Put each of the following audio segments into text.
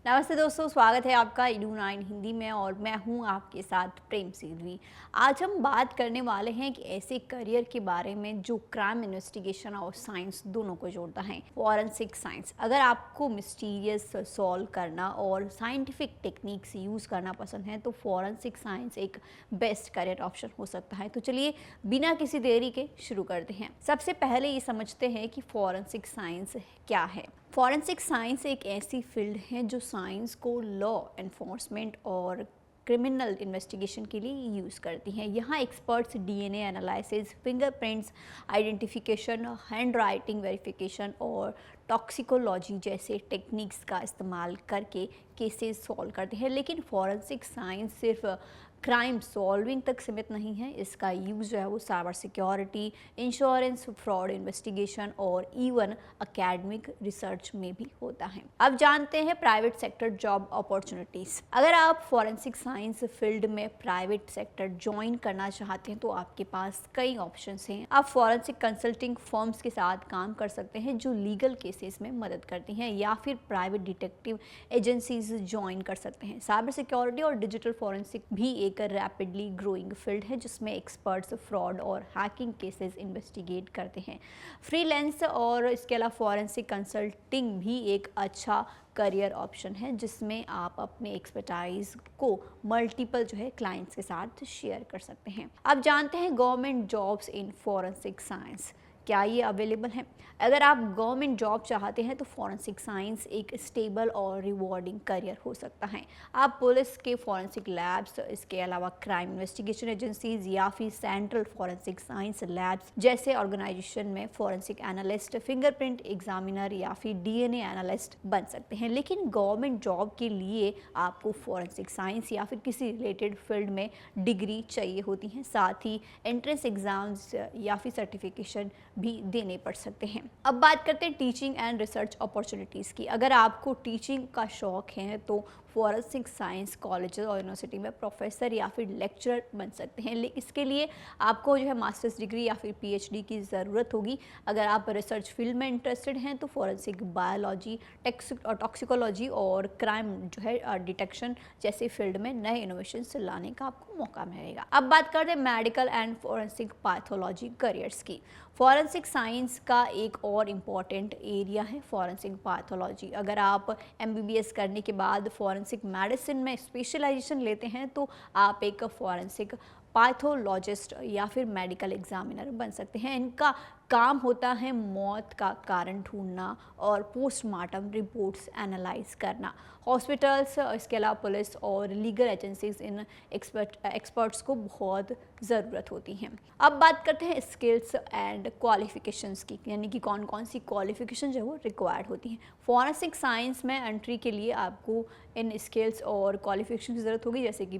नमस्ते दोस्तों, स्वागत है आपका edu9 हिंदी में और मैं हूं आपके साथ प्रेम सिद्धि। आज हम बात करने वाले हैं कि ऐसे करियर के बारे में जो क्राइम इन्वेस्टिगेशन और साइंस दोनों को जोड़ता है, फॉरेंसिक साइंस। अगर आपको मिस्टीरियस सॉल्व करना और साइंटिफिक टेक्निक्स यूज़ करना पसंद है तो फॉरेंसिक साइंस एक बेस्ट करियर ऑप्शन हो सकता है। तो चलिए बिना किसी देरी के शुरू करते हैं। सबसे पहले ये समझते हैं कि फॉरेंसिक साइंस क्या है। फॉरेंसिक साइंस एक ऐसी फील्ड है जो साइंस को लॉ एनफोर्समेंट और क्रिमिनल इन्वेस्टिगेशन के लिए यूज़ करती हैं। यहाँ experts DNA analysis, fingerprints identification, hand writing verification और टॉक्सिकोलॉजी जैसे टेक्निक्स का इस्तेमाल करके केसेस सॉल्व करते हैं। लेकिन फॉरेंसिक साइंस सिर्फ क्राइम सॉल्विंग तक सीमित नहीं है। इसका यूज़ जो है वो cyber security, insurance, fraud investigation और इवन एकेडमिक रिसर्च में भी होता है। अब जानते हैं प्राइवेट सेक्टर जॉब अपॉर्चुनिटीज़। अगर आप फॉरेंसिक साइंस फील्ड में प्राइवेट सेक्टर ज्वाइन करना चाहते हैं तो आपके पास कई ऑप्शंस हैं। आप फॉरेंसिक कंसल्टिंग फर्म्स के साथ काम कर सकते हैं जो लीगल केसेस में मदद करती हैं, या फिर प्राइवेट डिटेक्टिव एजेंसीज ज्वाइन कर सकते हैं। साइबर सिक्योरिटी और डिजिटल फॉरेंसिक भी एक रैपिडली ग्रोइंग फील्ड है जिसमें एक्सपर्ट्स फ्रॉड और हैकिंग केसेस इन्वेस्टिगेट करते हैं। फ्रीलांस और इसके अलावा फॉरेंसिक कंसल्टिंग भी एक अच्छा करियर ऑप्शन है जिसमें आप अपने एक्सपर्टाइज को मल्टीपल जो है क्लाइंट्स के साथ शेयर कर सकते हैं। अब जानते हैं government jobs in forensic science क्या ये अवेलेबल है। अगर आप गवर्नमेंट जॉब चाहते हैं तो फॉरेंसिक साइंस एक स्टेबल और रिवॉर्डिंग करियर हो सकता है। आप पुलिस के फॉरेंसिक लैब्स, इसके अलावा क्राइम इन्वेस्टिगेशन एजेंसीज या फिर सेंट्रल फॉरेंसिक साइंस लैब्स जैसे ऑर्गेनाइजेशन में फॉरेंसिक एनालिस्ट, फिंगरप्रिंट एग्जामिनर या फिर डीएनए एनालिस्ट बन सकते हैं। लेकिन गवर्नमेंट जॉब के लिए आपको फॉरेंसिक साइंस या फिर किसी रिलेटेड फील्ड में डिग्री चाहिए होती है। साथ ही एंट्रेंस एग्जाम्स या फिर सर्टिफिकेशन भी देने पड़ सकते हैं। अब बात करते हैं टीचिंग एंड रिसर्च अपॉर्चुनिटीज़ की। अगर आपको टीचिंग का शौक है तो फॉरेंसिक साइंस कॉलेजेस और यूनिवर्सिटी में प्रोफेसर या फिर लेक्चरर बन सकते हैं। इसके लिए आपको जो है मास्टर्स डिग्री या फिर पीएचडी की ज़रूरत होगी। अगर आप रिसर्च फील्ड में इंटरेस्टेड हैं तो फॉरेंसिक बायोलॉजी, टॉक्सिकोलॉजी और क्राइम जो है डिटेक्शन जैसे फील्ड में नए इनोवेशंस लाने का आपको मौका मिलेगा। अब बात करते हैं medical and forensic pathology careers की। फॉरेंसिक साइंस का एक और इम्पॉर्टेंट एरिया है फॉरेंसिक पैथोलॉजी। अगर आप एमबीबीएस करने के बाद फॉरेंसिक मेडिसिन में स्पेशलाइजेशन लेते हैं तो आप एक फॉरेंसिक पैथोलॉजिस्ट या फिर मेडिकल एग्जामिनर बन सकते हैं। इनका काम होता है मौत का कारण ढूंढना और पोस्टमार्टम रिपोर्ट्स एनालाइज करना। हॉस्पिटल्स, इसके अलावा पुलिस और लीगल एजेंसीज इन एक्सपर्ट्स को बहुत ज़रूरत होती हैं। अब बात करते हैं स्किल्स एंड क्वालिफिकेशंस की, यानी कि कौन कौन सी क्वालिफिकेशन जो है वो रिक्वायर्ड होती हैं। फॉरेंसिक साइंस में एंट्री के लिए आपको इन स्किल्स और क्वालिफिकेशन की ज़रूरत होगी, जैसे कि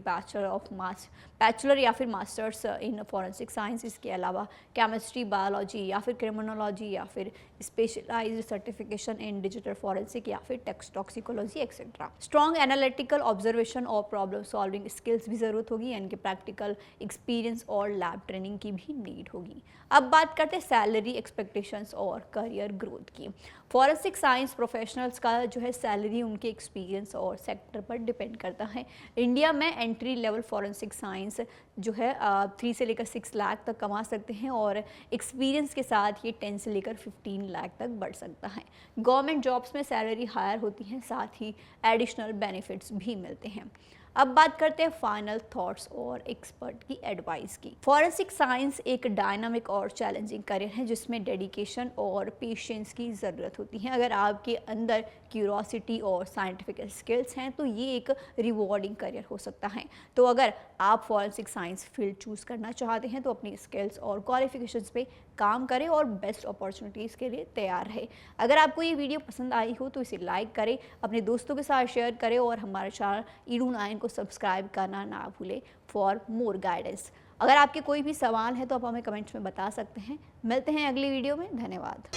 बैचलर या फिर मास्टर्स इन फॉरेंसिक साइंस, इसके अलावा केमिस्ट्री, बायोलॉजी या फिर क्रिमिनोलॉजी या फिर specialised certification in digital forensic या फिर toxicology etcetera. Strong analytical observation और प्रॉब्लम सॉल्विंग स्किल्स भी ज़रूरत होगी, यानी कि प्रैक्टिकल एक्सपीरियंस और लैब ट्रेनिंग की भी नीड होगी। अब बात करते हैं सैलरी एक्सपेक्टेशंस और करियर ग्रोथ की। फॉरेंसिक साइंस प्रोफेशनल्स का जो है सैलरी उनके एक्सपीरियंस और सेक्टर पर डिपेंड करता है। इंडिया में एंट्री लेवल फॉरेंसिक साइंस जो है 3 से लेकर 6 लाख तक कमा सकते हैं और एक्सपीरियंस के साथ ये 10 से लेकर 15 लाख तक बढ़ सकता है। गवर्नमेंट जॉब्स में सैलरी हायर होती है, साथ ही एडिशनल बेनिफिट्स भी मिलते हैं। अब बात करते हैं फाइनल थॉट्स और एक्सपर्ट की एडवाइस की। फॉरेंसिक साइंस एक डायनामिक और चैलेंजिंग करियर है जिसमें डेडिकेशन और पेशेंस की ज़रूरत होती है। अगर आपके अंदर क्यूरोसिटी और साइंटिफिक स्किल्स हैं तो ये एक रिवॉर्डिंग करियर हो सकता है। तो अगर आप फॉरेंसिक साइंस फील्ड चूज़ करना चाहते हैं तो अपनी स्किल्स और क्वालिफिकेशंस पे काम करें और बेस्ट अपॉर्चुनिटीज़ के लिए तैयार रहे। अगर आपको ये वीडियो पसंद आई हो तो इसे लाइक करें, अपने दोस्तों के साथ शेयर करें और हमारे चैनल edu9 को सब्सक्राइब करना ना भूलें फॉर मोर गाइडेंस। अगर आपके कोई भी सवाल है तो आप हमें कमेंट्स में बता सकते हैं। मिलते हैं अगली वीडियो में। धन्यवाद।